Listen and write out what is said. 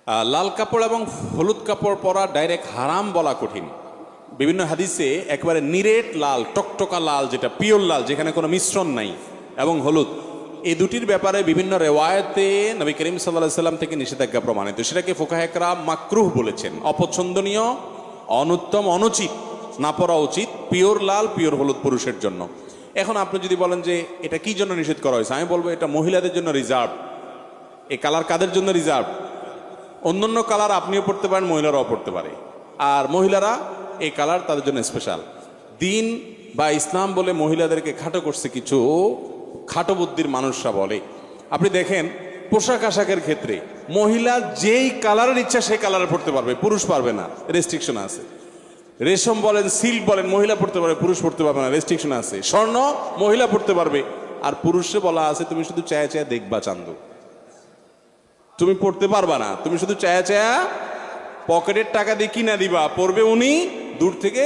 লাল কাপড় এবং হলুদ কাপড় পরা ডাইরেক্ট হারাম বলা কঠিন। বিভিন্ন হাদিসে একেবারে নিরেট লাল, টকটকা লাল, যেটা পিওর লাল, যেখানে কোনো মিশ্রণ নাই, এবং হলুদ, এই দুটির ব্যাপারে বিভিন্ন রেওয়ায়তে নবী করিম সাল্লাল্লাহু আলাইহি সাল্লাম থেকে নিষেধাজ্ঞা প্রমাণিত। সেটাকে ফুকাহে কেরাম মাকরুহ বলেছেন, অপছন্দনীয়, অনুত্তম, অনুচিত, না পরা উচিত। পিওর লাল, পিওর হলুদ পুরুষের জন্য। এখন আপনি যদি বলেন যে এটা কি জন্য নিষেধ করা হয়েছে, আমি বলবো এটা মহিলাদের জন্য রিজার্ভ। এই কালার কাদের জন্য রিজার্ভ? অন্যান্য কালার আপনিও পড়তে পারেন, মহিলারাও পড়তে পারে, আর মহিলারা এই কালার তাদের জন্য স্পেশাল। দিন বা ইসলাম বলে মহিলাদেরকে খাটো করছে কিছু খাটো বুদ্ধির মানুষরা বলে। আপনি দেখেন পোশাক আশাকের ক্ষেত্রে মহিলা যেই কালারের ইচ্ছা সেই কালারে পড়তে পারবে, পুরুষ পারবে না, রেস্ট্রিকশন আছে। রেশম বলেন, সিল্ক বলেন, মহিলা পড়তে পারবে, পুরুষ পড়তে পারবে না, রেস্ট্রিকশন আছে। স্বর্ণ মহিলা পড়তে পারবে, আর পুরুষে বলা আছে তুমি শুধু চায়া চায়া দেখবা চান্দু, তুমি পড়তে পারবা না, তুমি শুধু চায়া চায়া পকেটের টাকা দিয়ে কিনা দিবা, পড়বে উনি দূর থেকে